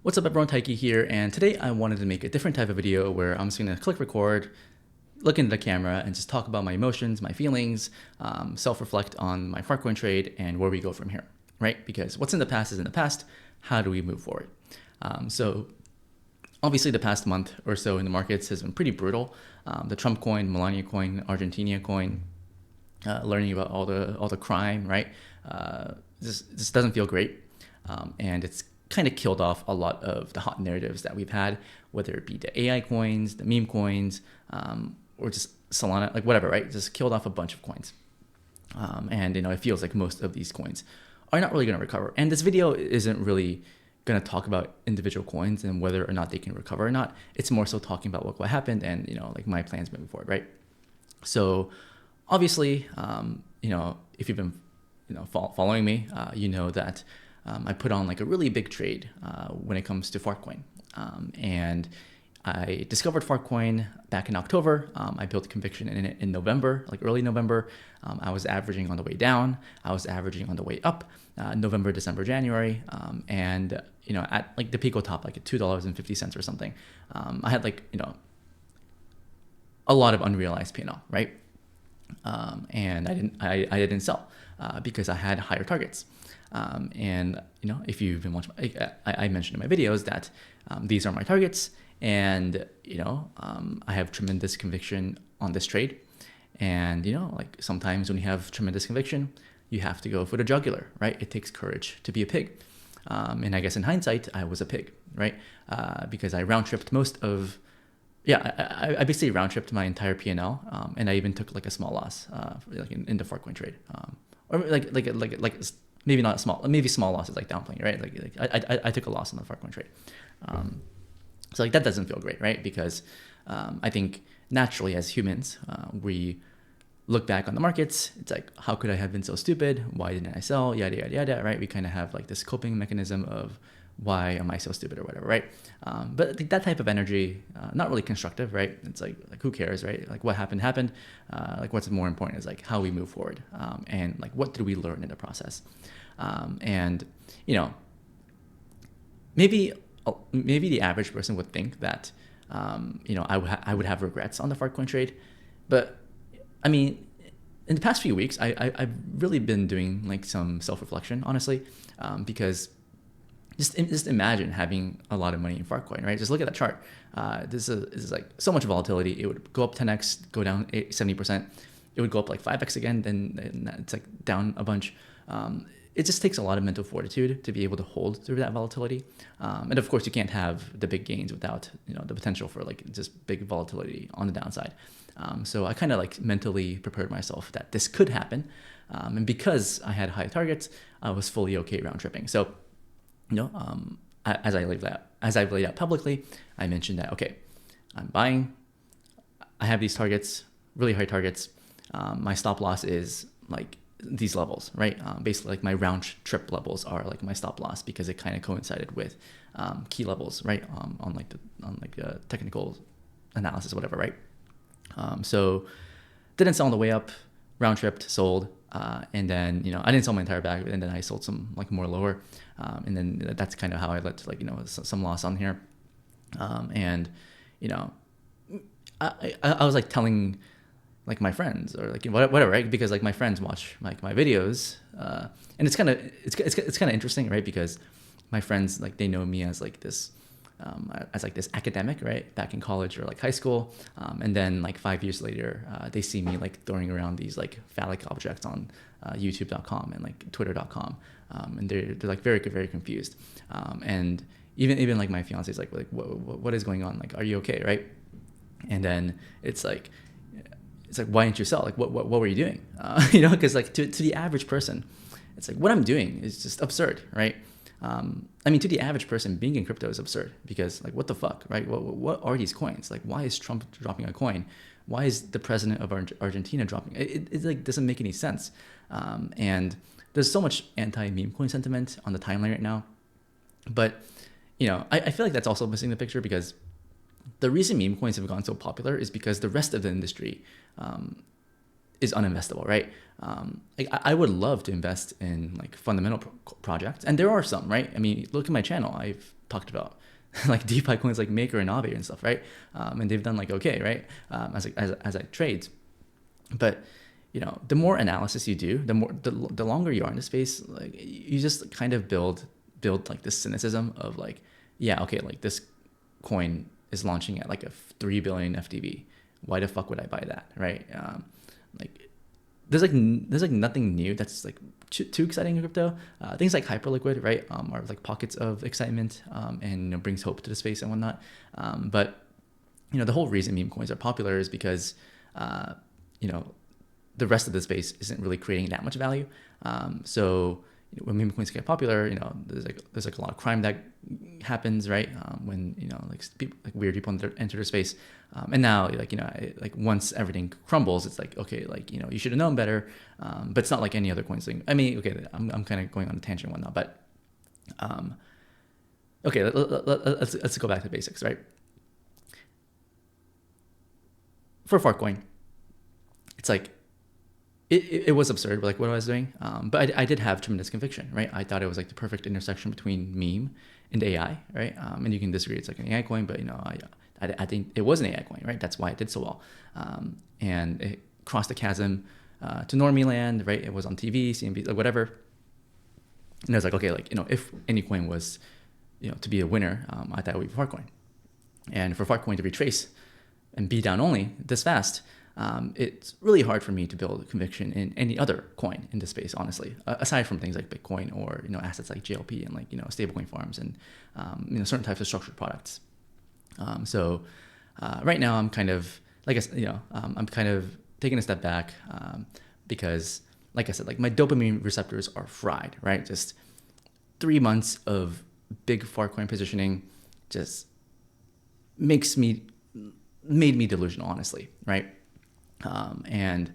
What's up everyone, Taiki here, and today I wanted to make a different type of video where I'm just going to click record, look into the camera, and just talk about my emotions, my feelings, self-reflect on my Fartcoin trade, and where we go from here, right? Because what's in the past is in the past. How do we move forward? So obviously the past month or so in the markets has been pretty brutal. The Trump coin, Melania coin, Argentina coin, learning about all the crime, right? This doesn't feel great, and it's kind of killed off a lot of the hot narratives that we've had, whether it be the AI coins, the meme coins, or just Solana, like whatever, right? Just killed off a bunch of coins. And it feels like most of these coins are not really going to recover. And this video isn't really going to talk about individual coins and whether or not they can recover or not. It's more so talking about what happened and, like my plans moving forward, right? So obviously, if you've been, following me, you know that I put on like a really big trade when it comes to Fartcoin. And I discovered Fartcoin back in October. I built conviction in it in November, like early November. I was averaging on the way down. I was averaging on the way up, November, December, January. And, at like the Pico top, like at $2.50 or something, I had like, a lot of unrealized P&L, right? And I didn't sell because I had higher targets. And if you've been watching, I mentioned in my videos that these are my targets, and I have tremendous conviction on this trade. And like sometimes when you have tremendous conviction, you have to go for the jugular, right? It takes courage to be a pig. And I guess in hindsight, I was a pig, right? Because I round tripped I basically round tripped my entire P&L, and I even took like a small loss, like in the Fartcoin trade, or like maybe not small, maybe small losses, like downplaying, right? Like I took a loss on the Fartcoin trade, so like that doesn't feel great, right? Because I think naturally as humans, we look back on the markets. It's like, how could I have been so stupid? Why didn't I sell? Yada yada yada, right? We kind of have like this coping mechanism of why am I so stupid or whatever, right? But that type of energy, not really constructive, right? It's like who cares, right? Like what happened. Like what's more important is like how we move forward, and like what did we learn in the process. And maybe the average person would think that I would have regrets on the Fartcoin trade, but I mean, in the past few weeks, I've really been doing like some self-reflection, honestly, because just imagine having a lot of money in Fartcoin, right? Just look at that chart. This is like so much volatility. It would go up 10x, go down 70%. It would go up like 5x again, then it's like down a bunch. It just takes a lot of mental fortitude to be able to hold through that volatility. And of course, you can't have the big gains without the potential for like just big volatility on the downside. So I kind of like mentally prepared myself that this could happen. And because I had high targets, I was fully okay round tripping. So as I've laid out publicly, I mentioned that, okay, I'm buying, I have these targets, really high targets. My stop loss is like these levels, right? Basically like my round trip levels are like my stop loss because it kind of coincided with key levels, right? On the technical analysis, whatever, right? So didn't sell on the way up, round tripped, sold. And then, I didn't sell my entire bag, and then I sold some like more lower. And then that's kind of how I let like, some loss on here. And, I was like telling like my friends or like whatever, right? Because like my friends watch like my videos, and it's kind of interesting, right? Because my friends, like they know me as like this, as like this academic, right, back in college or like high school, and then like 5 years later, they see me like throwing around these like phallic objects on YouTube.com and like Twitter.com, and they're like very very confused, and even like my fiance is like what is going on? Like, are you okay, right? And then it's like why didn't you sell? Like what were you doing? Because like to the average person, it's like what I'm doing is just absurd, right? I mean, to the average person, being in crypto is absurd because, like, what the fuck, right? What are these coins? Like, why is Trump dropping a coin? Why is the president of Argentina dropping? It like doesn't make any sense. And there's so much anti-meme coin sentiment on the timeline right now. But, I feel like that's also missing the picture because the reason meme coins have gone so popular is because the rest of the industry is uninvestable, right? Like I would love to invest in like fundamental projects, and there are some, right? I mean, look at my channel. I've talked about like DeFi coins like Maker and Aave and stuff, right? And they've done like okay, right? As I trade, but you know, the more analysis you do, the longer you are in the space, like you just kind of build like this cynicism of like, yeah, okay, like this coin is launching at like a 3 billion FTV. Why the fuck would I buy that, right? Like there's like nothing new that's like too exciting in crypto. Things like hyperliquid, right, are like pockets of excitement, and you know, brings hope to the space and whatnot. But you know, the whole reason meme coins are popular is because you know, the rest of the space isn't really creating that much value. So you know, when meme coins get popular, you know, there's like a lot of crime that happens, right? When you know, like people, like weird people enter the space, and now like you know, like once everything crumbles, it's like okay, like you know, you should have known better. But it's not like any other coins thing. I mean, okay, I'm kind of going on a tangent and whatnot, but okay, let's go back to the basics, right? For Fartcoin, it's like it was absurd, like what I was doing. But I did have tremendous conviction, right? I thought it was like the perfect intersection between meme and AI, right? And you can disagree, it's like an AI coin, but you know, I think it was an AI coin, right? That's why it did so well. And it crossed the chasm to normie land, right? It was on TV, CNBC, like whatever. And I was like, okay, like, you know, if any coin was, you know, to be a winner, I thought it would be Fartcoin. And for Fartcoin to retrace and be down only this fast, it's really hard for me to build conviction in any other coin in this space, honestly, aside from things like Bitcoin or, you know, assets like GLP and like, you know, stablecoin farms and, you know, certain types of structured products. So right now I'm kind of, like I said, you know, I'm kind of taking a step back because, like I said, like my dopamine receptors are fried, right? Just 3 months of big Fartcoin positioning just made me delusional, honestly, right? And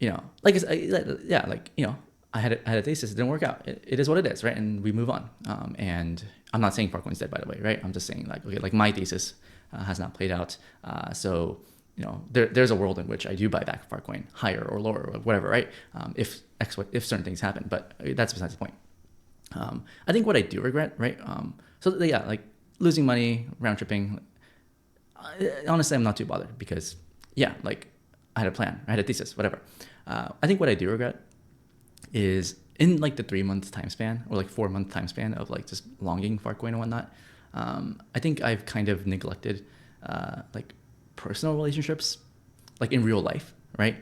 you know, like I said, yeah, like you know, I had a thesis, it didn't work out. It is what it is, right? And we move on. And I'm not saying Fartcoin's dead, by the way, right? I'm just saying like, okay, like my thesis has not played out. So you know, there's a world in which I do buy back Fartcoin higher or lower or whatever, right? If certain things happen, but that's besides the point. I think what I do regret, right? So yeah, like losing money, round tripping. Honestly, I'm not too bothered because yeah, like I had a plan, I had a thesis, whatever. I think what I do regret is in like the 3 month time span or like 4 month time span of like just longing Fartcoin and whatnot. I think I've kind of neglected like personal relationships, like in real life, right?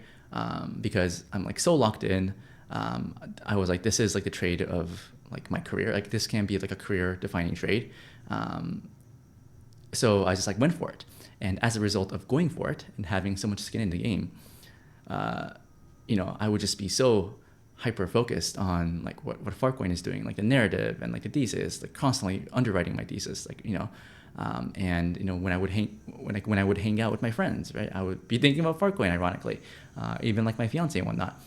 Because I'm like so locked in. I was like, this is like the trade of like my career. Like this can be like a career defining trade. So I just like went for it. And as a result of going for it and having so much skin in the game, you know, I would just be so hyper focused on like what Fartcoin is doing, like the narrative and like the thesis, like constantly underwriting my thesis, like, you know, and you know, when I would hang out with my friends, right, I would be thinking about Fartcoin, ironically, even like my fiance and whatnot.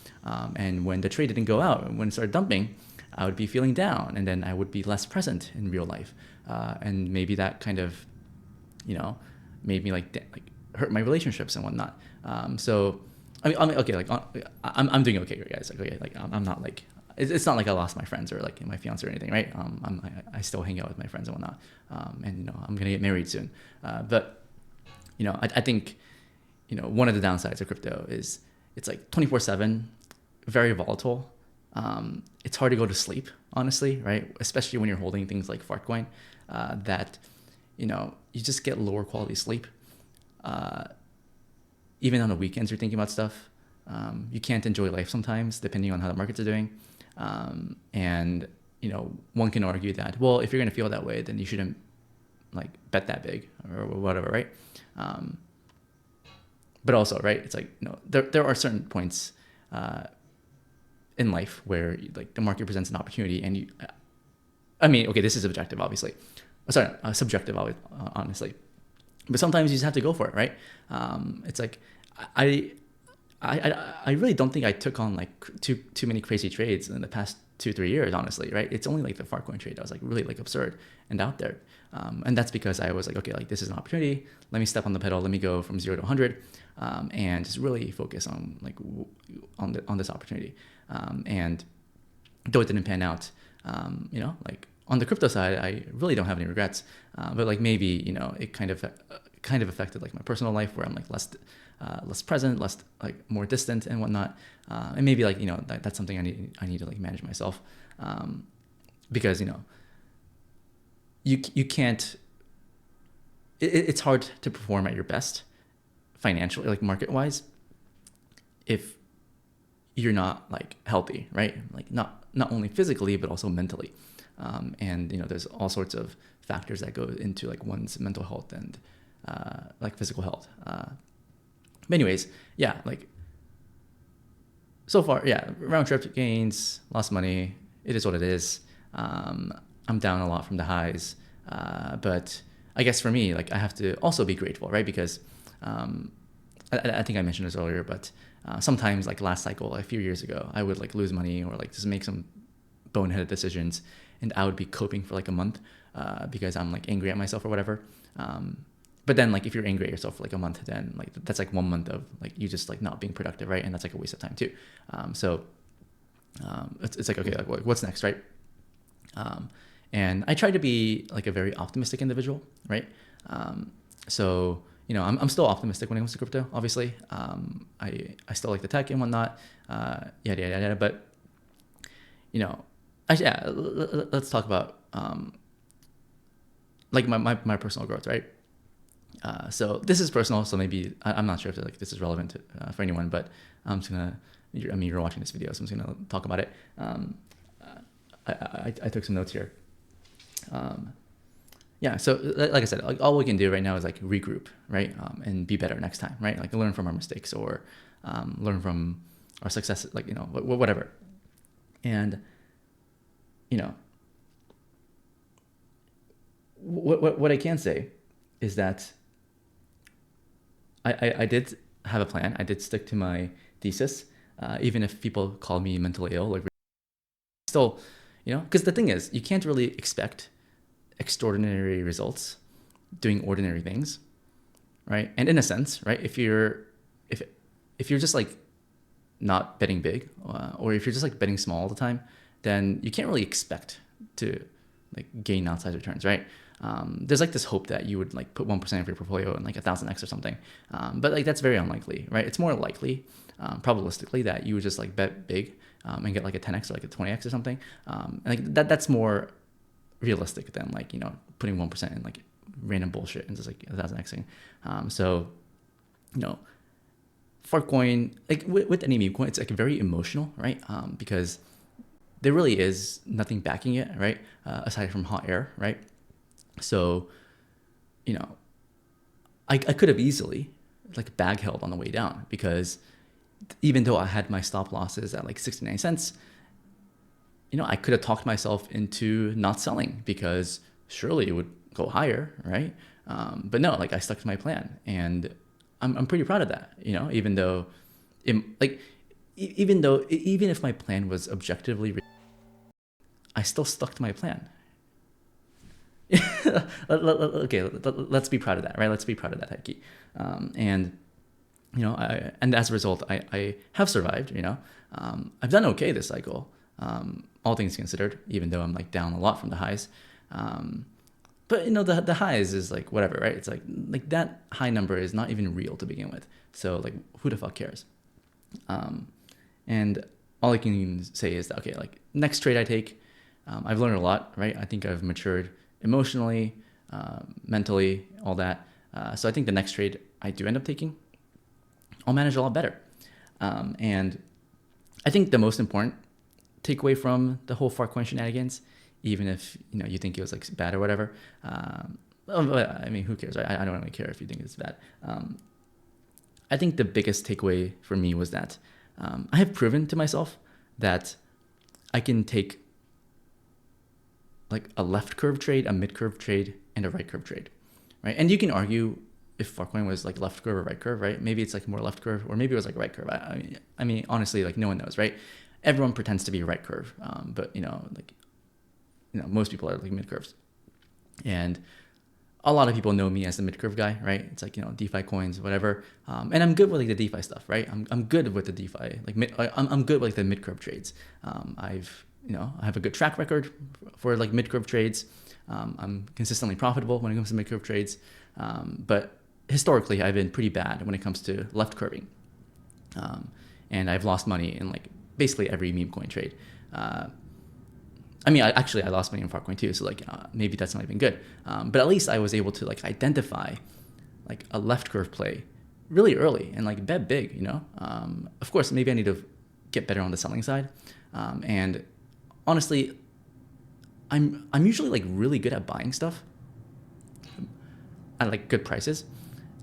And when the trade didn't go out, when it started dumping, I would be feeling down, and then I would be less present in real life, and maybe that kind of, you know, made me like hurt my relationships and whatnot. So I mean okay, like I'm doing okay, guys. Like okay, like I'm not like it's not like I lost my friends or like my fiance or anything, right? I still hang out with my friends and whatnot, and you know, I'm gonna get married soon. But you know, I think, you know, one of the downsides of crypto is it's like 24/7, very volatile. It's hard to go to sleep, honestly, right? Especially when you're holding things like Fartcoin, that, you know, you just get lower quality sleep. Even on the weekends, you're thinking about stuff. You can't enjoy life sometimes, depending on how the markets are doing. And, you know, one can argue that, well, if you're going to feel that way, then you shouldn't like bet that big or whatever, right? But also, right, it's like, you know, there are certain points in life where like the market presents an opportunity and you, I mean, okay, this is objective, obviously. Sorry, subjective, honestly. But sometimes you just have to go for it, right? It's like I really don't think I took on like too many crazy trades in the past 2-3 years, honestly, right? It's only like the Fartcoin trade that was like really like absurd and out there. And that's because I was like, okay, like this is an opportunity. Let me step on the pedal. Let me go from 0 to 100 and just really focus on like on this opportunity. And though it didn't pan out, like on the crypto side, I really don't have any regrets. But like maybe, it kind of affected like my personal life where I'm like less present, less like more distant and whatnot. And maybe like, that's something I need to like manage myself. Because, you can't, it's hard to perform at your best financially, like market wise, if you're not like healthy, right? Like not only physically, but also mentally. And, there's all sorts of factors that go into like one's mental health and like physical health. But anyways, yeah, like so far, yeah, round trip gains, lost money. It is what it is. I'm down a lot from the highs. But I guess for me, like I have to also be grateful, right? Because I think I mentioned this earlier, but sometimes like last cycle, a few years ago, I would like lose money or like just make some boneheaded decisions, and I would be coping for like a month because I'm like angry at myself or whatever. But then like if you're angry at yourself for like a month, then like that's like 1 month of like you just like not being productive, right? And that's like a waste of time too. So it's like, okay, like what's next, right? And I try to be like a very optimistic individual, right? So I'm still optimistic when it comes to crypto. Obviously, I still like the tech and whatnot, yada yada yada. But let's talk about like my personal growth, right? So this is personal, so maybe I'm not sure if like this is relevant for anyone, but I'm just gonna. You're watching this video, so I'm just gonna talk about it. I took some notes here. So like I said, like all we can do right now is like regroup, right? And be better next time, right? Like learn from our mistakes or learn from our successes, like whatever. And what I can say is that I did have a plan. I did stick to my thesis, even if people call me mentally ill. Like still, because the thing is, you can't really expect extraordinary results doing ordinary things, right? And in a sense, right, if you're just like not betting big, or if you're just like betting small all the time, then you can't really expect to like gain outsized returns, right? There's like this hope that you would like put 1% of your portfolio in like 1,000x or something, but like that's very unlikely, right? It's more likely, probabilistically, that you would just like bet big and get like a 10x or like a 20x or something, and like that's more realistic than like putting 1% in like random bullshit and just like 1,000xing. So Fartcoin, like with any meme coin, it's like very emotional, right? Because there really is nothing backing it, right? Aside from hot air, right? So, I could have easily like bag held on the way down, because even though I had my stop losses at like 69 cents, I could have talked myself into not selling because surely it would go higher, right? But no, like I stuck to my plan, and I'm pretty proud of that, even though even if my plan was objectively, I still stuck to my plan. Okay, let's be proud of that, right? Let's be proud of that, Taiki. And and as a result, I have survived. I've done okay this cycle, all things considered, even though I'm like down a lot from the highs. But the highs is like whatever, right? It's like that high number is not even real to begin with. So like who the fuck cares? And all I can say is that, okay, like next trade I take, I've learned a lot, right? I think I've matured emotionally, mentally, all that. So I think the next trade I do end up taking, I'll manage a lot better. And I think the most important takeaway from the whole Fartcoin shenanigans, even if you think it was like bad or whatever, I mean, who cares? Right? I don't really care if you think it's bad. I think the biggest takeaway for me was that I have proven to myself that I can take like a left curve trade, a mid curve trade, and a right curve trade, right? And you can argue if Fartcoin was like left curve or right curve, right? Maybe it's like more left curve, or maybe it was like right curve. I mean, honestly, like no one knows, right? everyone pretends to be right curve, but most people are like mid curves, and a lot of people know me as the mid curve guy, right? It's like, DeFi coins, whatever. And I'm good with like the DeFi stuff, right? I'm good with the DeFi, I'm good with like the mid curve trades. I have a good track record for like mid curve trades. I'm consistently profitable when it comes to mid curve trades. But historically, I've been pretty bad when it comes to left curving. And I've lost money in like basically every meme coin trade. I lost money in Fartcoin too, so like maybe that's not even good. But at least I was able to like identify like a left curve play really early and like bet big. Of course, maybe I need to get better on the selling side. And honestly, I'm usually like really good at buying stuff at like good prices.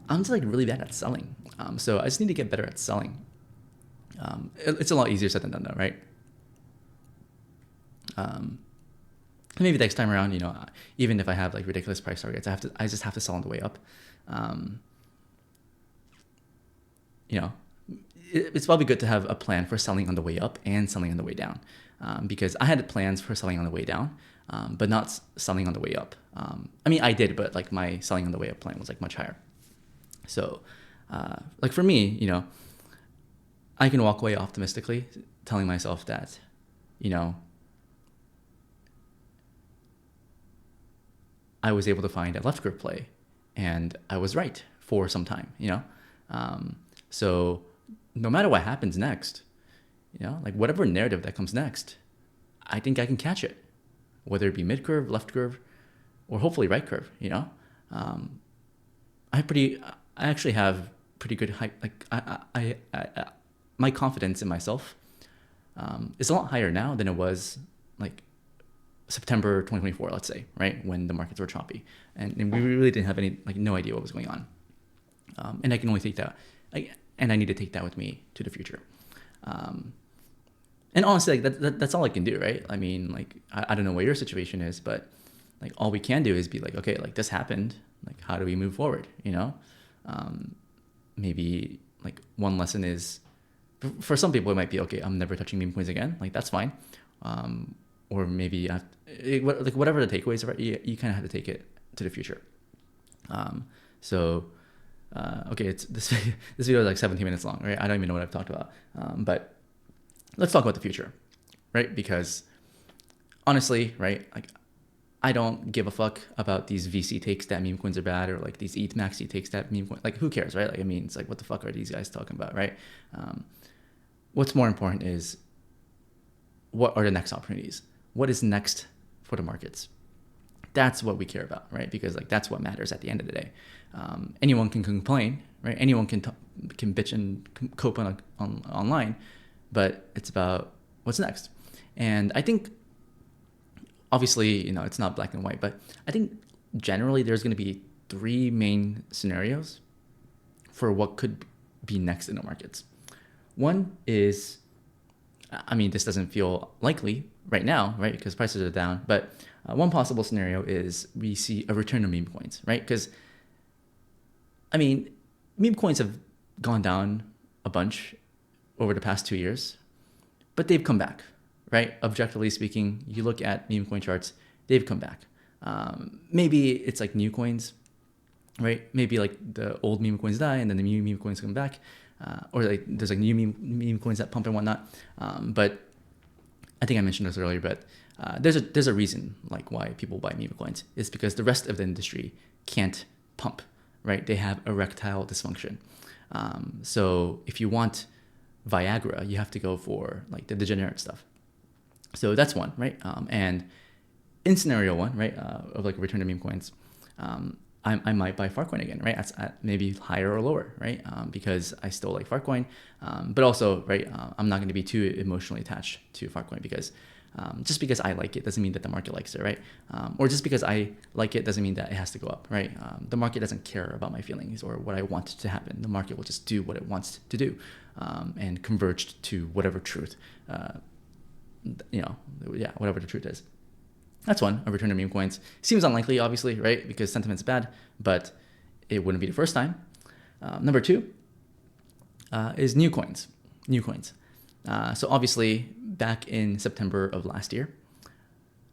I'm just like really bad at selling. So I just need to get better at selling. It's a lot easier said than done though, right? Maybe next time around, even if I have like ridiculous price targets, I just have to sell on the way up. It's probably good to have a plan for selling on the way up and selling on the way down, because I had plans for selling on the way down, but not selling on the way up. I did, but like my selling on the way up plan was like much higher. So, like for me, I can walk away optimistically, telling myself that, I was able to find a left curve play, and I was right for some time. So no matter what happens next, like whatever narrative that comes next, I think I can catch it, whether it be mid curve, left curve, or hopefully right curve. I actually have pretty good high, like I my confidence in myself is a lot higher now than it was like September 2024, let's say, right, when the markets were choppy, and we really didn't have no idea what was going on, and I can only take that, and I need to take that with me to the future. And honestly, like that's all I can do, right? I don't know what your situation is, but like all we can do is be like, okay, like this happened, like how do we move forward? Maybe like one lesson is, for some people it might be, okay, I'm never touching meme coins again, like that's fine. Or maybe whatever the takeaways are, right, you kind of have to take it to the future. Okay, this video is like 17 minutes long, right? I don't even know what I've talked about, but let's talk about the future, right? Because honestly, right, like I don't give a fuck about these VC takes that meme coins are bad, or like these ETH maxi takes that meme coins, like who cares, right? It's like, what the fuck are these guys talking about, right? What's more important is, what are the next opportunities? What is next for the markets? That's what we care about, right? Because like that's what matters at the end of the day. Anyone can complain, right? Anyone can bitch and cope online, but it's about what's next. And I think, obviously, it's not black and white, but I think generally there's going to be three main scenarios for what could be next in the markets. One is, this doesn't feel likely right now, right? Because prices are down. But one possible scenario is we see a return of meme coins, right? Because, meme coins have gone down a bunch over the past 2 years, but they've come back, right? Objectively speaking, you look at meme coin charts, they've come back. Maybe it's like new coins, right? Maybe like the old meme coins die and then the new meme coins come back. Or like there's like new meme coins that pump and whatnot. But I think I mentioned this earlier, but there's a reason like why people buy meme coins. It's because the rest of the industry can't pump, right? They have erectile dysfunction. So if you want Viagra, you have to go for like the degenerate stuff. So that's one, right? And in scenario one, right, of like return to meme coins, I might buy Fartcoin again, right? At maybe higher or lower, right? Because I still like Fartcoin, but also, right, I'm not going to be too emotionally attached to Fartcoin, because just because I like it doesn't mean that the market likes it, right? Or just because I like it doesn't mean that it has to go up, right? The market doesn't care about my feelings or what I want to happen. The market will just do what it wants to do, and converge to whatever truth, whatever the truth is. That's one, a return to meme coins. Seems unlikely, obviously, right? Because sentiment's bad, but it wouldn't be the first time. Number two is new coins. So obviously, back in September of last year,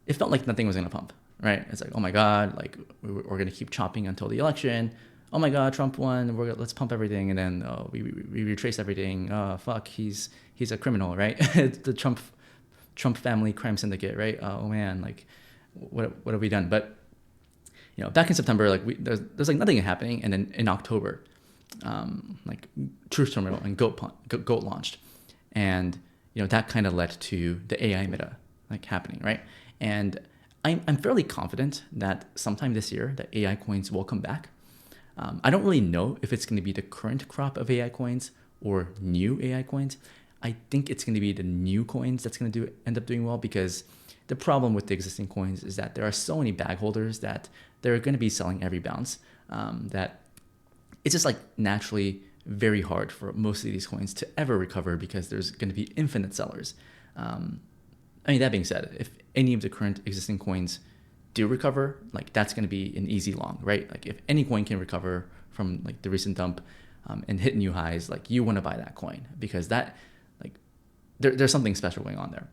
it felt like nothing was going to pump, right? It's like, oh my God, like we're going to keep chopping until the election. Oh my God, Trump won. Let's pump everything. And then we retrace everything. Oh, fuck, he's a criminal, right? The Trump family crime syndicate, right? Oh man, like what have we done? But back in September, like there's like nothing happening. And then in October, like Truth Terminal and Goat launched. And that kind of led to the AI meta like happening, right? And I'm fairly confident that sometime this year the AI coins will come back. I don't really know if it's going to be the current crop of AI coins or new AI coins. I think it's going to be the new coins that's going to end up doing well, because the problem with the existing coins is that there are so many bag holders that they're going to be selling every bounce, that it's just like naturally very hard for most of these coins to ever recover, because there's going to be infinite sellers. That being said, if any of the current existing coins do recover, like that's going to be an easy long, right? Like if any coin can recover from like the recent dump and hit new highs, like you want to buy that coin, because that like there's something special going on there.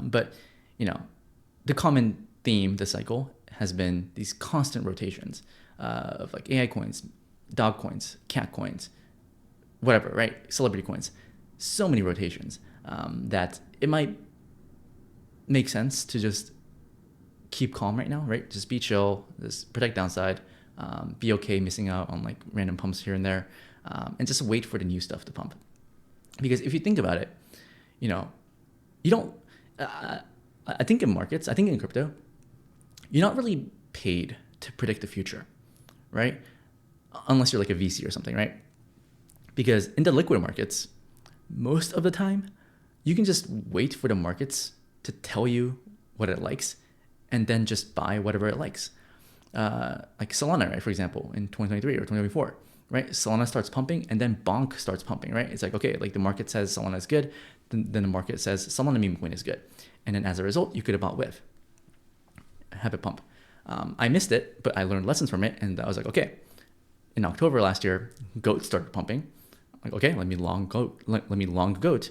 But the common theme this cycle has been these constant rotations of like AI coins, dog coins, cat coins, whatever, right? Celebrity coins. So many rotations that it might make sense to just keep calm right now, right? Just be chill, just protect downside, be okay missing out on like random pumps here and there, and just wait for the new stuff to pump. Because if you think about it, you don't, I think in markets, I think in crypto, you're not really paid to predict the future, right? Unless you're like a VC or something, right? Because in the liquid markets, most of the time, you can just wait for the markets to tell you what it likes and then just buy whatever it likes. Like Solana, right? For example, in 2023 or 2024, right? Solana starts pumping and then Bonk starts pumping, right? It's like, okay, like the market says Solana is good. Then the market says Solana Memecoin is good. And then as a result, you could have bought with, have it pump. I missed it, but I learned lessons from it. And I was like, okay, in October last year, Goat started pumping. I'm like, okay, let me long Goat.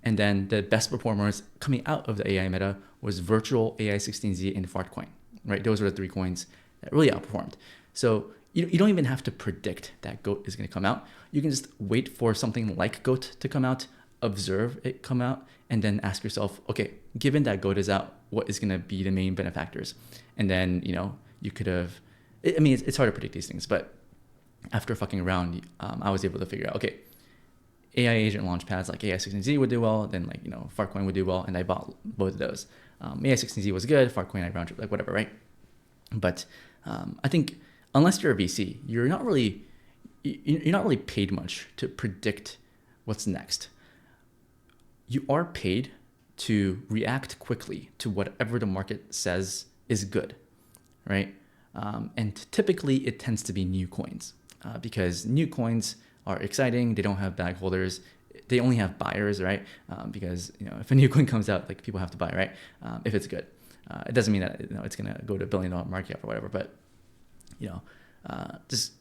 And then the best performers coming out of the AI meta was Virtual AI16Z and Fartcoin, right? Those were the three coins that really outperformed. So you don't even have to predict that Goat is going to come out. You can just wait for something like Goat to come out, observe it come out, and then ask yourself, okay, given that Goat is out, what is going to be the main benefactors? And then, you could have, it's hard to predict these things, but after fucking around, I was able to figure out, okay, AI agent launchpads like AI16Z would do well, then Fartcoin would do well, and I bought both of those. AI16Z was good, Fartcoin I round trip, like whatever, right? But I think unless you're a VC, you're not really paid much to predict what's next. You are paid to react quickly to whatever the market says is good, right? And typically it tends to be new coins because new coins are exciting. They don't have bag holders. They only have buyers, right? Because if a new coin comes out, like people have to buy, right? If it's good, it doesn't mean that it's gonna go to $1 billion market cap or whatever. But just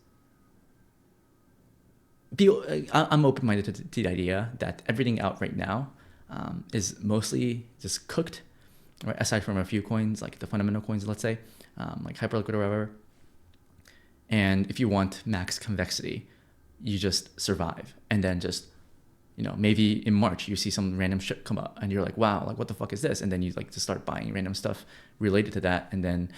I'm open-minded to the idea that everything out right now is mostly just cooked, right? Aside from a few coins, like the fundamental coins, let's say, like Hyperliquid or whatever. And if you want max convexity, you just survive, and then just maybe in March you see some random shit come up and you're like, wow, like what the fuck is this? And then you like to start buying random stuff related to that, and then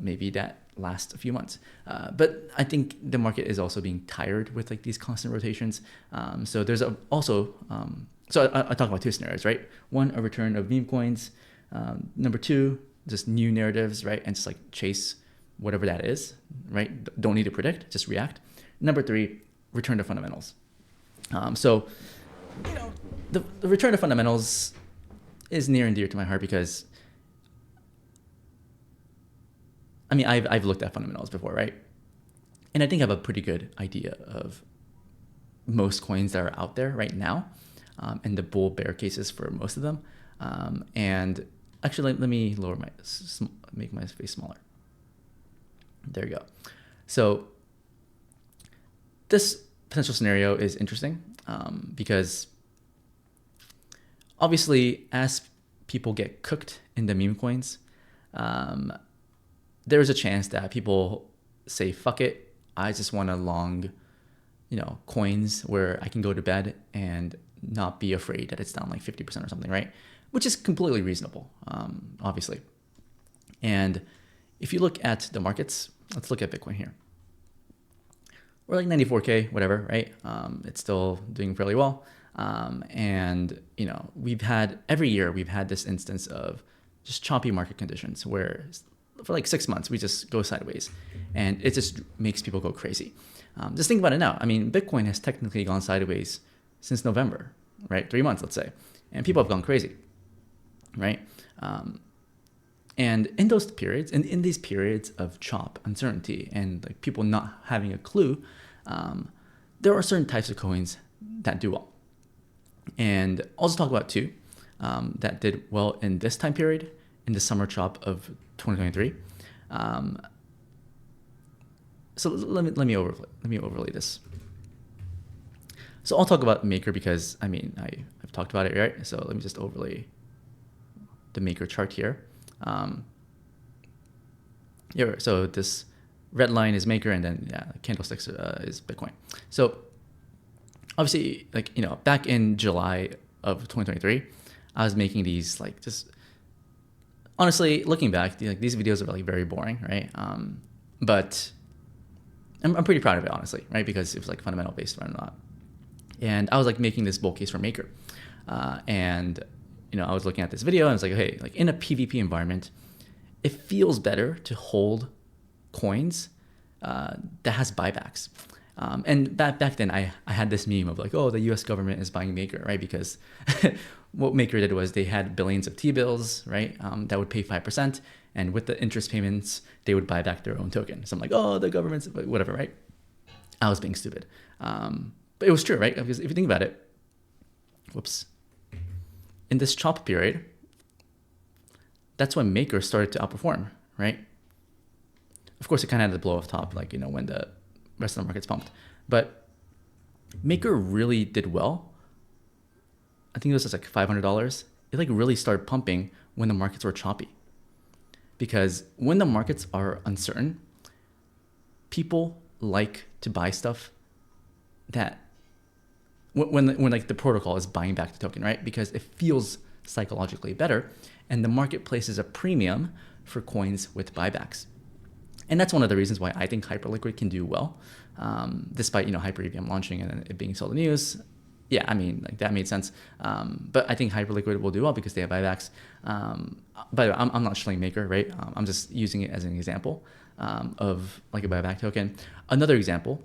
maybe that lasts a few months. But I think the market is also being tired with like these constant rotations. So there's also so I talk about two scenarios, right? One, a return of meme coins. Number two, just new narratives, right? And just like chase whatever that is, right? Don't need to predict, just react. Number three, return to fundamentals. So the return to fundamentals is near and dear to my heart because I've looked at fundamentals before, right? And I think I have a pretty good idea of most coins that are out there right now, and the bull bear cases for most of them. And actually, let me make my face smaller. There you go. So this potential scenario is interesting because obviously, as people get cooked in the meme coins, there's a chance that people say, fuck it, I just want to long, coins where I can go to bed and not be afraid that it's down like 50% or something, right? Which is completely reasonable, obviously. And if you look at the markets, let's look at Bitcoin here. We're like 94K, whatever, right? It's still doing fairly well. And, every year we've had this instance of just choppy market conditions where for like 6 months we just go sideways and it just makes people go crazy. Just think about it now. I mean, Bitcoin has technically gone sideways since November, right? 3 months, let's say. And people have gone crazy, right? And in those periods, and in these periods of chop, uncertainty, and like people not having a clue, there are certain types of coins that do well. And I'll just talk about two that did well in this time period, in the summer chop of 2023. So let me overlay this. So I'll talk about Maker because I've talked about it, right? So let me just overlay the Maker chart here. So this red line is Maker, and then candlesticks is Bitcoin. So obviously, back in July of 2023, I was making these just honestly looking back, these videos are like very boring, right? But I'm pretty proud of it, honestly, right? Because it was fundamental based or not. And I was making this bull case for Maker, and I was looking at this video and I was like, hey, in a PvP environment, it feels better to hold coins that has buybacks. And back then I had this meme of oh, the US government is buying Maker, right? Because what Maker did was they had billions of T-bills, right? That would pay 5%. And with the interest payments, they would buy back their own token. So I'm like, oh, the government's whatever, right? I was being stupid. But it was true, right? Because if you think about it, in this chop period, that's when Maker started to outperform, right? Of course, it kind of had the blow off top, when the rest of the market's pumped. But Maker really did well. I think it was just $500. It really started pumping when the markets were choppy. Because when the markets are uncertain, people like to buy stuff that when the protocol is buying back the token, right? Because it feels psychologically better, and the market places a premium for coins with buybacks. And that's one of the reasons why I think Hyperliquid can do well, despite Hyper EVM launching and it being sold in news. Yeah, that made sense. But I think Hyperliquid will do well because they have buybacks. By the way, I'm not shilling Maker, right? I'm just using it as an example of a buyback token. Another example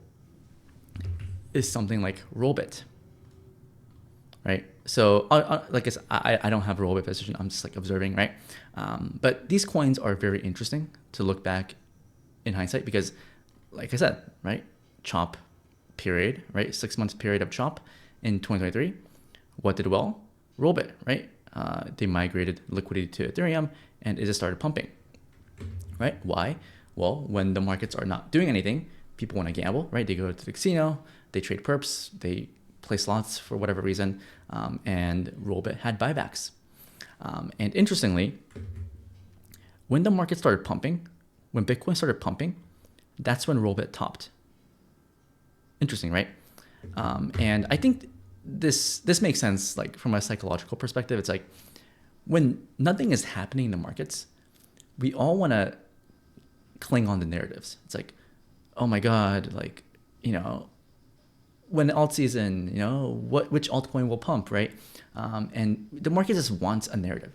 is something like Rollbit, right? So I don't have a Rollbit position. I'm just observing, right? But these coins are very interesting to look back in hindsight because, like I said, right, chop period, right, 6 months period of chop in 2023. What did well? Rollbit, right? They migrated liquidity to Ethereum and it just started pumping, right? Why? Well, when the markets are not doing anything, people want to gamble, right? They go to the casino, they trade perps, they play slots for whatever reason, and Rollbit had buybacks. And interestingly, when the market started pumping, when Bitcoin started pumping, that's when Rollbit topped. Interesting, right? And I think this makes sense, from a psychological perspective. It's when nothing is happening in the markets, we all want to cling on to narratives. It's oh my God, when alt season, which altcoin will pump, right? And the market just wants a narrative.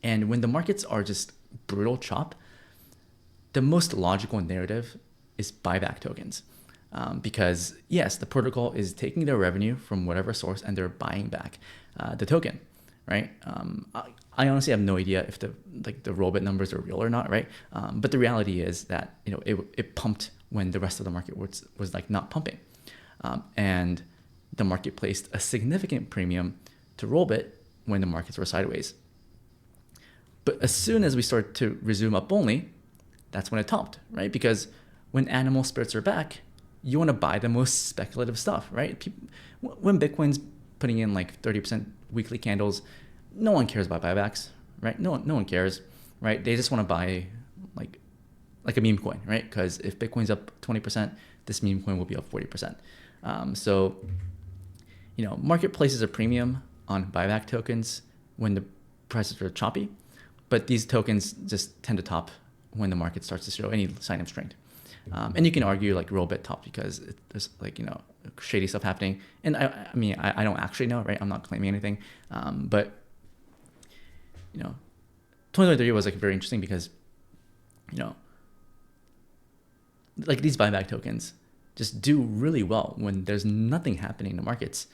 And when the markets are just brutal chop, the most logical narrative is buyback tokens. Because yes, the protocol is taking their revenue from whatever source and they're buying back the token, right? I honestly have no idea if the Rollbit numbers are real or not, right? But the reality is that it pumped when the rest of the market was not pumping, and the market placed a significant premium to Rollbit when the markets were sideways. But as soon as we start to resume up only, that's when it topped, right? Because when animal spirits are back, you want to buy the most speculative stuff, right? When Bitcoin's putting in 30% weekly candles. No one cares about buybacks, right? No one cares, right? They just want to buy like a meme coin, right? Because if Bitcoin's up 20%, this meme coin will be up 40%. So, market places a premium on buyback tokens when the prices are choppy, but these tokens just tend to top when the market starts to show any sign of strength. And you can argue like Rollbit top because there's shady stuff happening. And I mean, I don't actually know, right? I'm not claiming anything. But 2023 was very interesting because, these buyback tokens just do really well when there's nothing happening in the markets,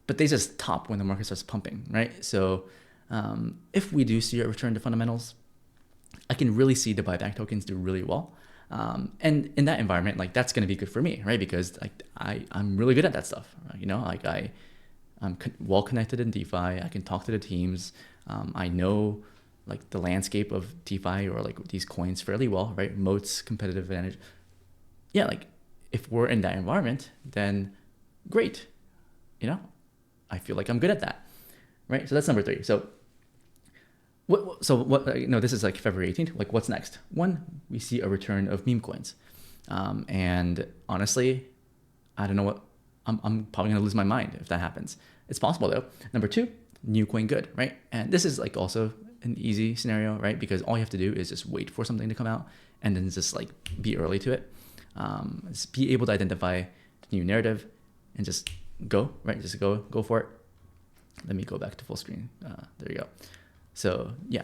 but they just top when the market starts pumping, right? So if we do see a return to fundamentals, I can really see the buyback tokens do really well. And in that environment, that's going to be good for me, right? Because I'm really good at that stuff. I'm well connected in DeFi. I can talk to the teams. I know the landscape of DeFi or these coins fairly well, right? Moats, competitive advantage. Yeah, if we're in that environment, then great. I feel like I'm good at that, right? So that's number 3. So this is February 18th. What's next? One, we see a return of meme coins. And honestly, I don't know what, I'm probably going to lose my mind if that happens. It's possible though. Number 2, new coin good, right? And this is also an easy scenario, right? Because all you have to do is just wait for something to come out and then just be early to it. Just be able to identify the new narrative and just go, right? Just go for it. Let me go back to full screen. There you go. So yeah,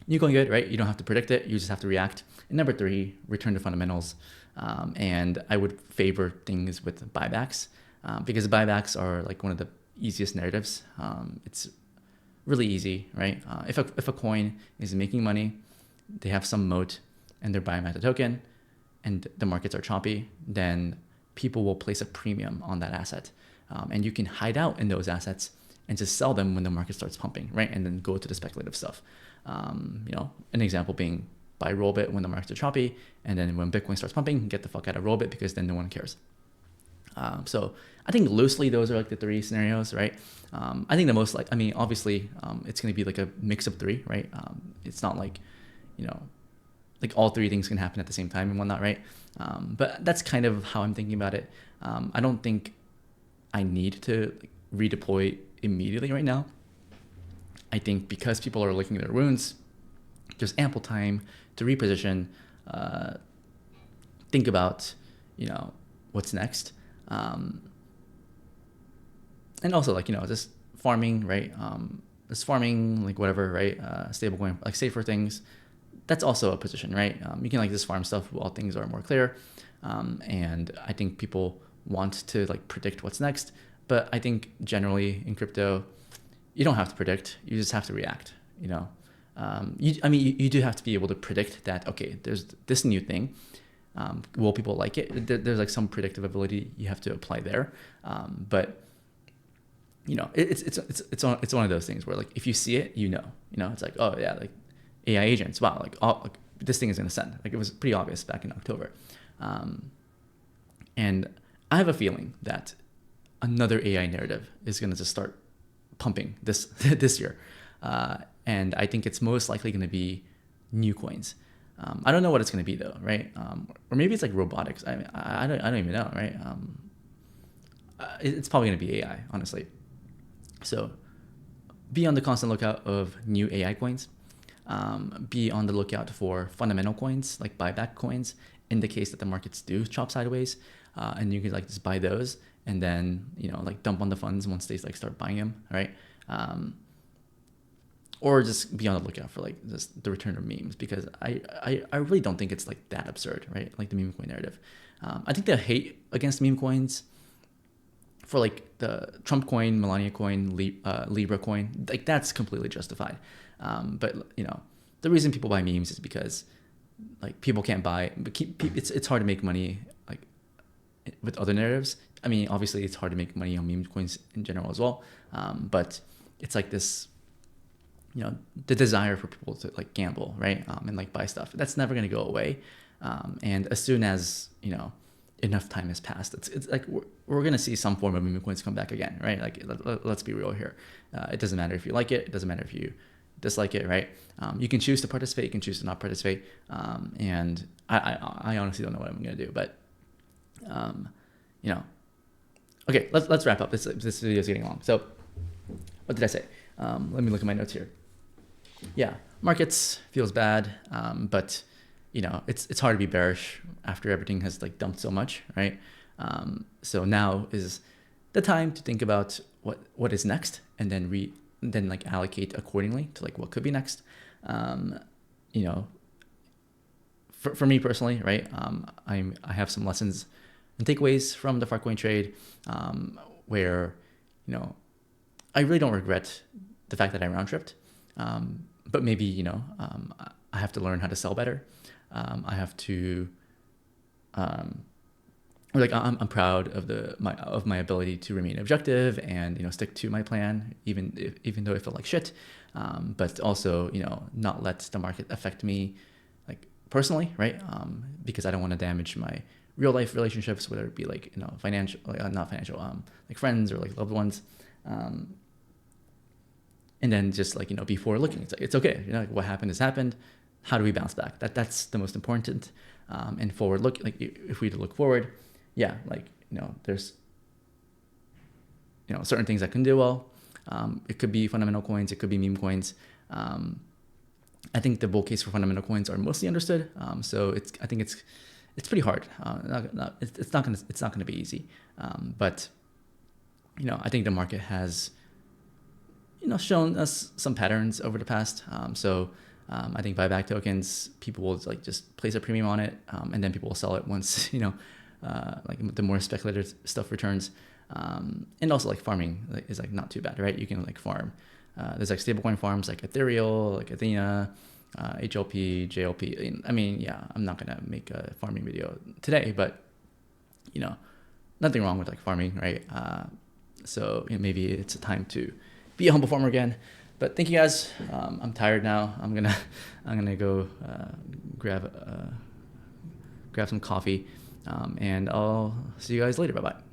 new coin good, right? You don't have to predict it. You just have to react. And number 3, return to fundamentals. And I would favor things with buybacks because buybacks are one of the easiest narratives. It's really easy, right? If a coin is making money, they have some moat and they're buying at the token and the markets are choppy, then people will place a premium on that asset. And you can hide out in those assets and just sell them when the market starts pumping, right? And then go to the speculative stuff. An example being buy Rollbit when the markets are choppy, and then when Bitcoin starts pumping, get the fuck out of Rollbit because then no one cares. So I think loosely those are the 3 scenarios, right? I think the most obviously it's going to be a mix of 3, right? It's not all 3 things can happen at the same time and whatnot, right? But that's kind of how I'm thinking about it. I don't think I need to redeploy immediately right now. I think because people are licking their wounds, there's ample time to reposition, think about, what's next. And also just farming, right? Just farming, whatever, right? Stablecoin, safer things. That's also a position, right? You can just farm stuff while things are more clear. And I think people want to predict what's next. But I think generally in crypto, you don't have to predict. You just have to react. You do have to be able to predict that. Okay, there's this new thing. Will people like it? There's some predictive ability you have to apply there. But it's one of those things where if you see it, it's oh yeah, AI agents. Wow, this thing is gonna send. It was pretty obvious back in October. And I have a feeling that another AI narrative is going to just start pumping this year. And I think it's most likely going to be new coins. I don't know what it's going to be though, right? Or maybe it's robotics. I don't even know, right? It's probably going to be AI, honestly. So be on the constant lookout of new AI coins. Be on the lookout for fundamental coins like buyback coins in the case that the markets do chop sideways. And you can just buy those and then dump on the funds once they start buying them, right? Or just be on the lookout for just the return of memes because I really don't think it's that absurd, right? The meme coin narrative. I think the hate against meme coins for the Trump coin, Melania coin, Libra coin, that's completely justified. But the reason people buy memes is because people can't buy, but it's hard to make money with other narratives. I mean, obviously it's hard to make money on meme coins in general as well. But it's this, the desire for people to gamble, right? And buy stuff. That's never going to go away. And as soon as, enough time has passed. It's like we're gonna see some form of meme coins come back again, right? Like let's be real here. It doesn't matter if you like it. It doesn't matter if you dislike it, right? You can choose to participate. You can choose to not participate. And I honestly don't know what I'm gonna do, but you know, okay, let's wrap up. This video is getting long. So what did I say? Let me look at my notes here. Yeah, markets feels bad, but you know, it's hard to be bearish after everything has like dumped so much, right? So now is the time to think about what is next, and then like allocate accordingly to like what could be next. You know, for me personally, right? I have some lessons and takeaways from the Fartcoin trade, where, you know, I really don't regret the fact that I round tripped, but maybe, you know, I have to learn how to sell better. I have to, like I'm proud of my ability to remain objective and, you know, stick to my plan even though it felt like shit, but also, you know, not let the market affect me like personally, right? Because I don't want to damage my real life relationships, whether it be like, you know, financial, not financial, like friends or like loved ones. And then just like, you know, before looking, it's okay, you know, like what happened has happened. How do we bounce back? That's the most important. And forward look, like if we look forward, yeah, like, you know, there's, you know, certain things that can do well. It could be fundamental coins, it could be meme coins. I think the bull case for fundamental coins are mostly understood. So I think it's pretty hard. It's not gonna be easy. But you know, I think the market has, you know, shown us some patterns over the past. I think buyback tokens, people will like just place a premium on it, and then people will sell it once, you know, like the more speculative stuff returns. And also like farming is like not too bad, right? You can like farm. There's like stablecoin farms like Ethereal, like Athena, HLP, JLP. I mean, yeah, I'm not gonna make a farming video today, but you know, nothing wrong with like farming, right? So you know, maybe it's a time to be a humble farmer again. But thank you guys. I'm tired now. I'm gonna go grab some coffee, and I'll see you guys later. Bye bye.